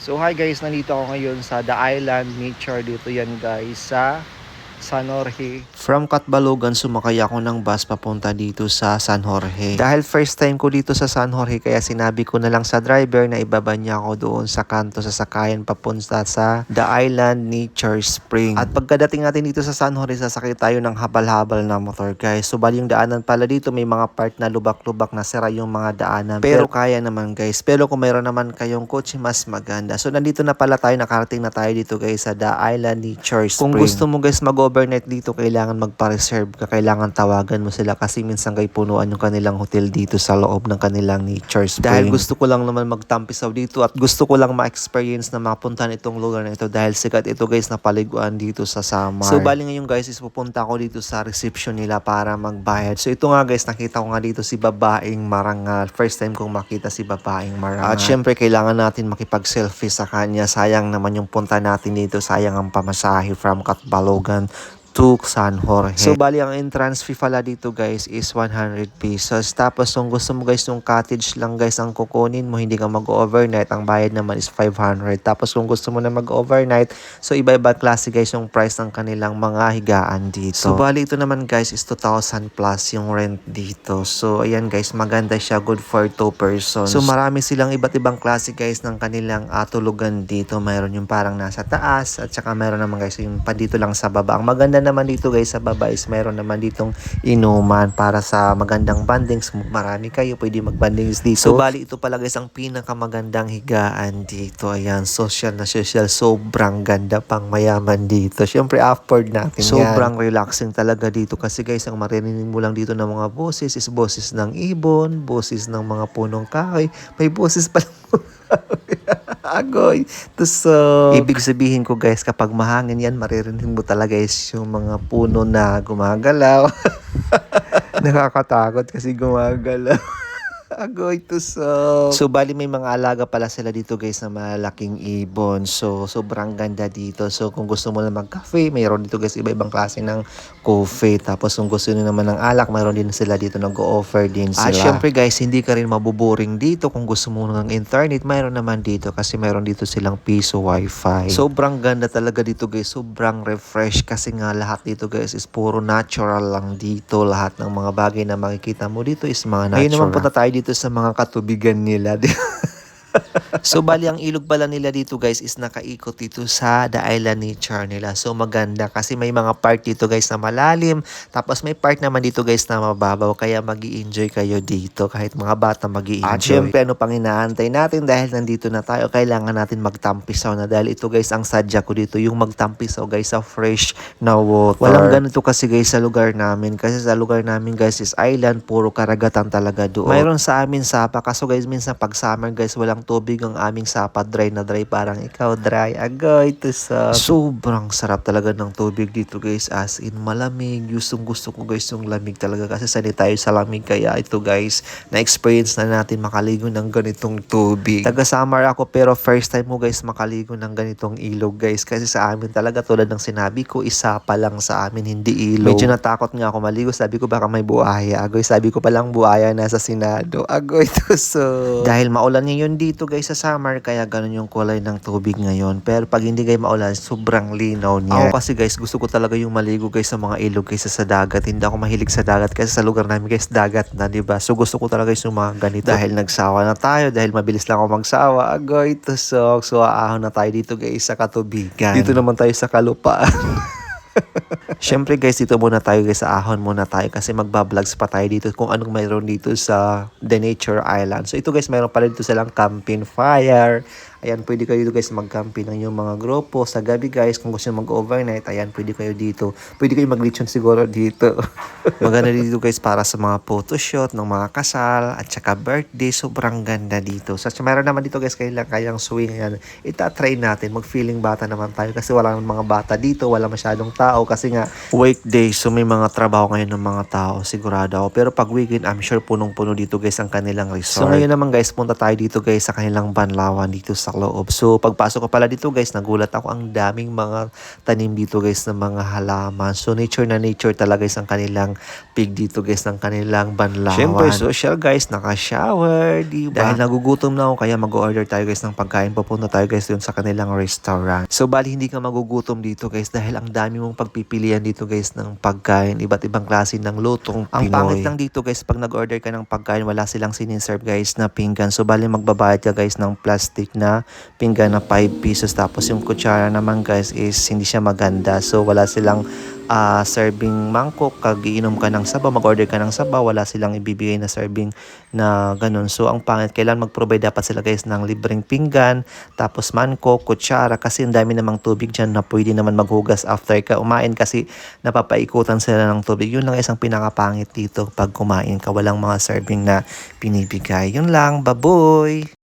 So hi guys, nandito ako ngayon sa The Island Nature. Dito yan guys sa San Jorge. From Catbalogan, sumakay ako ng bus papunta dito sa San Jorge. Dahil first time ko dito sa San Jorge, kaya sinabi ko na lang sa driver na ibaba niya ako doon sa kanto sa sakayan papunta sa The Island Nature Spring. At pagkadating natin dito sa San Jorge, sasakay tayo ng habal-habal na motor guys. So bali yung daanan pala dito, may mga part na lubak-lubak na sira yung mga daanan. Pero kaya naman guys. Pero kung mayroon naman kayong kotse, mas maganda. So nandito na pala tayo, nakarating na tayo dito guys sa The Island Nature Spring. Kung gusto mo guys mag-overnight dito, kailangan magpa-reserve ka. Kailangan tawagan mo sila kasi minsan kay punuan yung kanilang hotel dito sa loob ng kanilang Nature Spring. Dahil gusto ko lang naman magtampisaw dito at gusto ko lang ma-experience na mapuntahan itong lugar na ito dahil sikat ito guys na paliguan dito sa Samar. So bali ngayon guys is pupunta ako dito sa reception nila para magbayad. So ito nga guys, nakita ko nga dito si babaeng marangal. First time kong makita si babaeng marangal. At syempre kailangan natin makipag-selfie sa kanya. Sayang naman yung punta natin dito. Sayang ang pamasahe from Catbalogan to San Jorge. So bali ang entrance fee pala dito guys is 100 pesos. Tapos kung gusto mo guys yung cottage lang guys ang kukunin mo, hindi ka mag-overnight, ang bayad naman is 500. Tapos kung gusto mo na mag-overnight, so iba-iba klase guys yung price ng kanilang mga higaan dito. So bali ito naman guys is 2,000 plus yung rent dito. So ayan guys, maganda siya, good for 2 persons. So marami silang iba't ibang klase guys ng kanilang tulugan dito. Mayroon yung parang nasa taas at saka mayroon naman guys yung pa dito lang sa baba. Ang maganda naman dito guys sa baba is meron naman ditong inuman para sa magandang bandings. Marami kayo pwede magbandings dito. So bali ito pala guys ang pinakamagandang higaan dito. Ayan, social na social. Sobrang ganda, pang mayaman dito. Syempre afford natin sobrang yan. Relaxing talaga dito kasi guys ang maririnig mo lang dito ng mga boses is boses ng ibon, boses ng mga punong kahoy. May boses pa lang agoy. So, ibig sabihin ko guys, kapag mahangin yan, maririnig mo talaga guys yung mga puno na gumagalaw. Nakakatakot kasi gumagalaw. Agoy to so bali may mga alaga pala sila dito guys na malaking ibon. So sobrang ganda dito. So kung gusto mo na mag-cafe, mayroon dito guys iba-ibang klase ng coffee. Tapos kung gusto niyo naman ng alak, mayroon din sila dito, nag-o-offer din sila. At syempre guys, hindi ka rin mabuboring dito. Kung gusto mo ng internet, mayroon naman dito kasi mayroon dito silang piso wifi. Sobrang ganda talaga dito guys. Sobrang refresh kasi nga lahat dito guys is puro natural lang dito. Lahat ng mga bagay na makikita mo dito is mga natural. Ngayon naman punta tayo dito sa mga katubigan nila. So bali ang ilog pala nila dito guys is nakaikot dito sa The Island Nature nila. So maganda kasi may mga part dito guys na malalim, tapos may part naman dito guys na mababaw, kaya magi-enjoy kayo dito kahit mga bata magi-enjoy. At syempre ano pang inaantay natin, dahil nandito na tayo, kailangan natin magtampisaw na, dahil ito guys ang sadya ko dito, yung magtampisaw guys sa fresh na water. Walang ganito kasi guys sa lugar namin, kasi sa lugar namin guys is island, puro karagatan talaga doon. Mayroon sa amin sapa, kaso guys minsan pag summer guys walang tubig ang aming sapa, dry na dry, parang ikaw dry. Agoy to sobrang sarap talaga ng tubig dito guys, as in malamig. Gustong gusto ko guys yung lamig talaga kasi sanay tayo sa lamig, kaya ito guys na experience na natin makaligo ng ganitong tubig. Taga Samar ako pero first time mo guys makaligo ng ganitong ilog guys, kasi sa amin talaga tulad ng sinabi ko, isa pa lang sa amin, hindi ilog. Medyo natakot nga ako maligo, sabi ko baka may buhaya. Agoy, sabi ko palang buhaya nasa Senado. Agoy to dahil maulan ngayon dito guys sa summer, kaya ganun yung kulay ng tubig ngayon. Pero pag hindi guys maulan, sobrang linaw niya. Ako kasi guys gusto ko talaga yung maligo guys sa mga ilog kaysa sa dagat. Hindi ako mahilig sa dagat kasi sa lugar namin guys dagat na, diba? So gusto ko talaga guys yung mga ganito. Dahil nagsawa na tayo, dahil mabilis lang ako magsawa. Agoy to so aahon na tayo dito guys sa katubigan. Dito naman tayo sa kalupaan. Syempre guys, dito muna tayo guys, sa ahon muna tayo kasi magba-vlogs pa tayo dito kung anong mayroon dito sa The Nature Island. So ito guys, mayroon pala dito silang camping fire. Ayan, pwede kayo dito guys mag-camping ng yung mga grupo. Sa gabi guys, kung gusto nyo mag-overnight, ayan, pwede kayo dito. Pwede kayo mag-lechon siguro dito. Maganda dito guys para sa mga photoshoot ng mga kasal at saka birthday. Sobrang ganda dito. So mayroon naman dito guys kayang swing. Ayan, itatry natin. Mag-feeling bata naman tayo kasi wala mga bata dito. Wala masyadong tao kasi nga weekday. So may mga trabaho ngayon ng mga tao, sigurado ako. Pero pag weekend, I'm sure punong-puno dito guys ang kanilang resort. So ngayon naman guys, punta tayo dito guys sa kanilang banlawan dito sa sa loob. So pagpasok ko pala dito guys, nagulat ako, ang daming mga tanim dito guys ng mga halaman. So nature na nature talaga guys ang kanilang pig dito guys, ng kanilang banlawan. Syempre social guys, naka-shower, diba? Dahil nagugutom na ako, kaya mag-order tayo guys ng pagkain. Papunta tayo guys dun sa kanilang restaurant. So bali hindi ka magugutom dito guys dahil ang dami mong pagpipilian dito guys ng pagkain. Iba't ibang klase ng lutong Pinoy. Ang pangit lang dito guys, pag nag-order ka ng pagkain, wala silang siniserve guys na pinggan. So bali magbabayad ka guys ng plastic na pinggan na 5 pesos. Tapos yung kutsara naman guys is hindi siya maganda. So wala silang serving mangkok. Kag iinom ka ng sabaw, mag-order ka ng sabaw, wala silang ibibigay na serving na ganun. So ang pangit, kailan mag-provide dapat sila guys ng libreng pinggan, tapos mangkok, kutsara, kasi ang dami namang tubig dyan na pwede naman maghugas after ka umain kasi napapaikutan sila ng tubig. Yun lang isang pinakapangit dito pag kumain ka, walang mga serving na pinibigay. Yun lang, baboy!